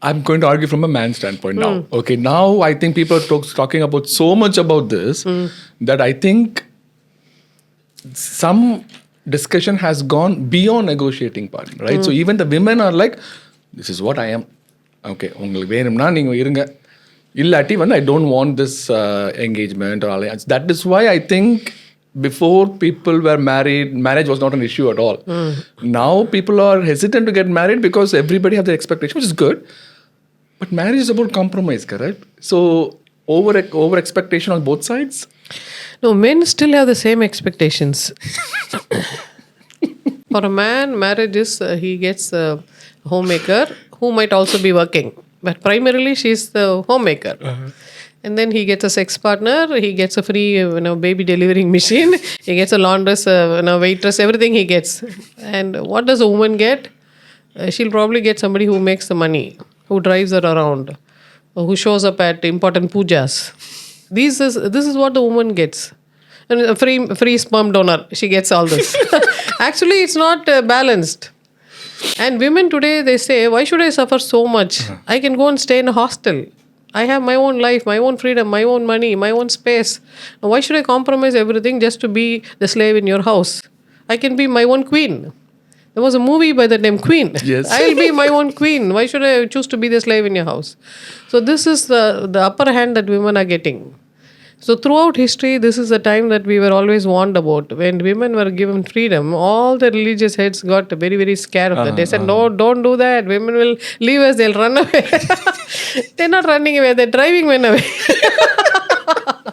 I'm going to argue from a man's standpoint now. Okay, now I think people are talking about so much about this that I think some discussion has gone beyond negotiating part, right? So even the women are like, this is what I am. Okay, உங்களுக்கு வேணும்னா நீங்க இருங்க. இல்லாட்டி வந்து I don't want this engagement or alliance. That is why I think before people were married, marriage was not an issue at all. Now people are hesitant to get married because everybody has their expectation, which is good. But marriage is about compromise, correct? So over expectation on both sides? No, men still have the same expectations. For a man, marriage is he gets a homemaker who might also be working. But primarily, she's the homemaker. And then he gets a sex partner, he gets a free baby delivering machine, he gets a laundress, waitress, everything he gets. And what does a woman get? She'll probably get somebody who makes the money, who drives her around, who shows up at important pujas. This is what the woman gets. And a free sperm donor, she gets all this. Actually, it's not balanced. And women today, they say, why should I suffer so much? I can go and stay in a hostel. I have my own life, my own freedom, my own money, my own space. Now, why should I compromise everything just to be the slave in your house? I can be my own queen. There was a movie by the name Queen. Yes. I'll be my own queen. Why should I choose to be the slave in your house? So this is the upper hand that women are getting. So throughout history, this is the time that we were always warned about. When women were given freedom, all the religious heads got very, very scared of that. They said, no, don't do that. Women will leave us. They'll run away. They're not running away. They're driving men away.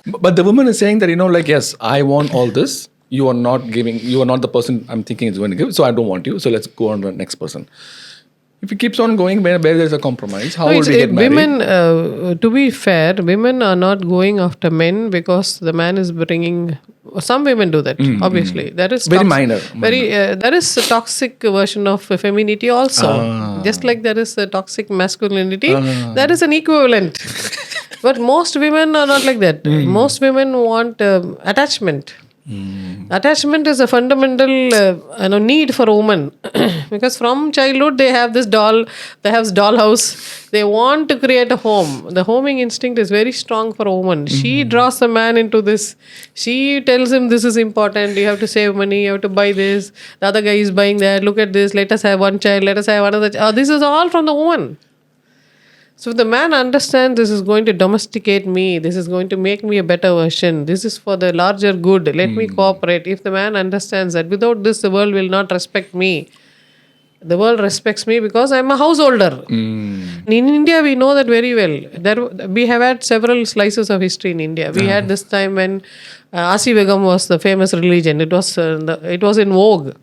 But the woman is saying that, yes, I want all this. You are not the person I'm thinking is going to give. So I don't want you. So let's go on to the next person. If it keeps on going, where there's a compromise, how would we get married? Women, to be fair, women are not going after men because the man is bringing. Some women do that, obviously. That is very minor. There is a toxic version of femininity also. Just like there is a toxic masculinity, there is an equivalent. But most women are not like that. Most women want attachment. Attachment is a fundamental need for a woman because from childhood they have this dollhouse. They want to create a home. The homing instinct is very strong for a woman. She draws a man into this. She tells him this is important. You have to save money. You have to buy this. The other guy is buying that. Look at this. Let us have one child. Let us have another child. This is all from the woman. So if the man understands this is going to domesticate me, this is going to make me a better version, this is for the larger good, let me cooperate. If the man understands that without this the world will not respect me, the world respects me because I'm a householder. In India, we know that very well. We have had several slices of history in India. We had this time when Asi Begum was the famous religion. It was in vogue.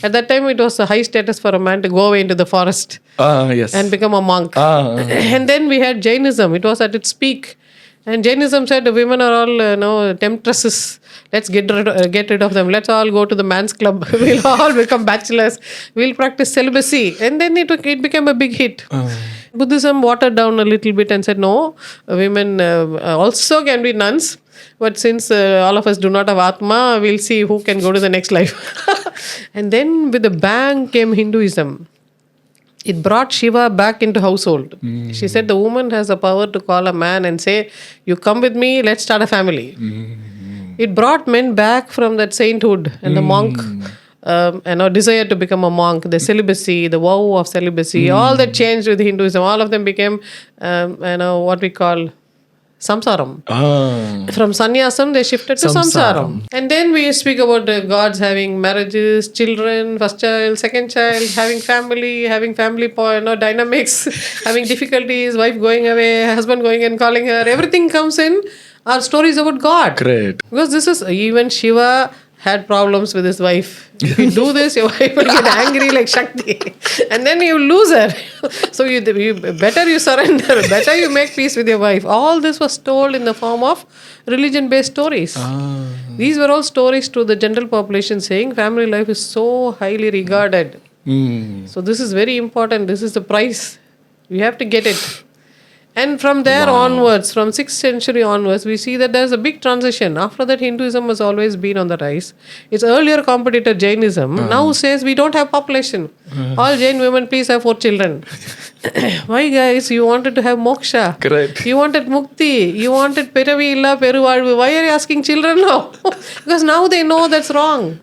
At that time, it was a high status for a man to go away into the forest and become a monk. And then we had Jainism. It was at its peak. And Jainism said the women are all temptresses. Let's get rid of them. Let's all go to the man's club. We'll all become bachelors. We'll practice celibacy. And then it became a big hit. Buddhism watered down a little bit and said, no, women also can be nuns. But since all of us do not have Atma, we'll see who can go to the next life. And then with a bang came Hinduism. It brought Shiva back into household. She said the woman has the power to call a man and say, you come with me, let's start a family. It brought men back from that sainthood and the monk, desire to become a monk, the celibacy, the vow of celibacy, all that changed with Hinduism. All of them became, what we call samsaram. From sannyasam, they shifted to samsaram. And then we speak about the gods having marriages, children, first child, second child, having family dynamics, having difficulties, wife going away, husband going and calling her. Everything comes in our stories about God. Great. Because this is, even Shiva had problems with his wife. If you do this, your wife will get angry like Shakti. And then you lose her. So better you surrender. Better you make peace with your wife. All this was told in the form of religion-based stories. These were all stories to the general population saying family life is so highly regarded. So this is very important. This is the price. We have to get it. And from there onwards, from 6th century onwards, we see that there's a big transition. After that, Hinduism has always been on the rise. Its earlier competitor, Jainism, now says we don't have population. All Jain women, please have 4 children. Why, guys? You wanted to have moksha. Correct. You wanted mukti. You wanted peravi illa peruvalvu. Why are you asking children now? Because now they know that's wrong.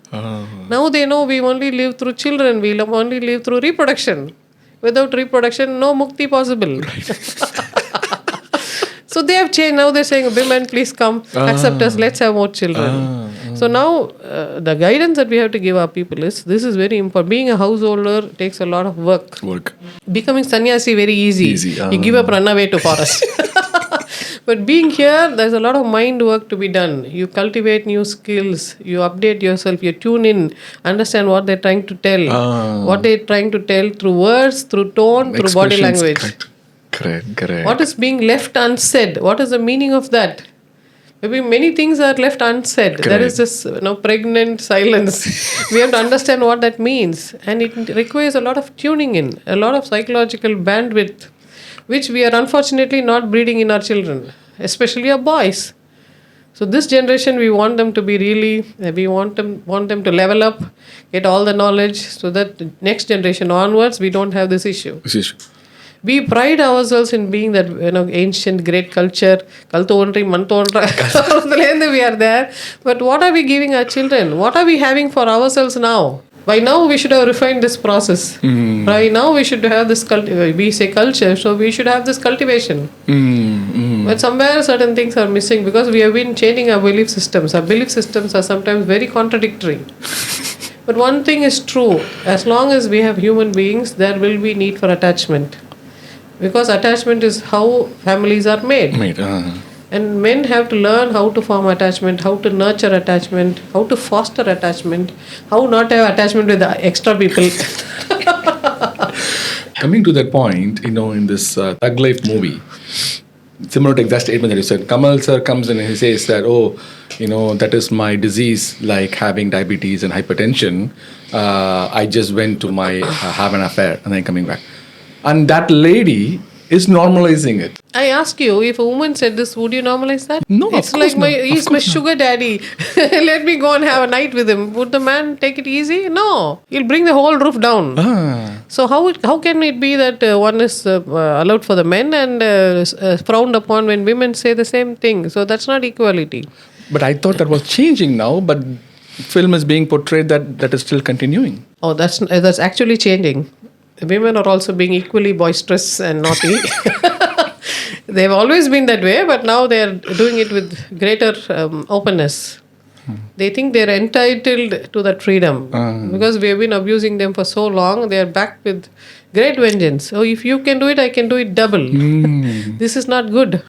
Now they know we only live through children. We only live through reproduction. Without reproduction, no mukti possible. So they have changed. Now they're saying, women, please come, accept us, let's have more children. So now the guidance that we have to give our people is, this is very important. Being a householder takes a lot of work. Becoming sannyasi very easy. You give up, run away to forest. But being here, there's a lot of mind work to be done. You cultivate new skills, you update yourself, you tune in, understand what they're trying to tell. What they're trying to tell through words, through tone, through body language. Correct. What is being left unsaid? What is the meaning of that? Maybe many things are left unsaid. There is this pregnant silence. We have to understand what that means. And it requires a lot of tuning in, a lot of psychological bandwidth, which we are unfortunately not breeding in our children, especially our boys. So this generation, we want them to be we want them to level up, get all the knowledge, so that the next generation onwards, we don't have this issue. We pride ourselves in being that ancient great culture. Kal tondri man tondra. We are there. But what are we giving our children? What are we having for ourselves now? By now we should have refined this process. By now we should have this we say culture, so we should have this cultivation. But somewhere certain things are missing because we have been changing our belief systems. Our belief systems are sometimes very contradictory. But one thing is true. As long as we have human beings, there will be need for attachment. Because attachment is how families are made. And men have to learn how to form attachment, how to nurture attachment, how to foster attachment, how not to have attachment with the extra people. Coming to that point, in this Thug Life movie, similar to exact statement that you said, Kamal sir comes in and he says that, that is my disease, like having diabetes and hypertension. I just went to have an affair and then coming back. And that lady is normalizing it. I ask you, if a woman said this, would you normalize that? No, it's of course like he's my sugar daddy. Let me go and have a night with him. Would the man take it easy? No. He'll bring the whole roof down. So how can it be that one is allowed for the men and frowned upon when women say the same thing? So that's not equality. But I thought that was changing now, but film is being portrayed that is still continuing. Oh, that's actually changing. Women are also being equally boisterous and naughty. They've always been that way, but now they're doing it with greater openness. They think they're entitled to that freedom. Because we have been abusing them for so long, they're back with great vengeance. Oh, if you can do it, I can do it double. This is not good.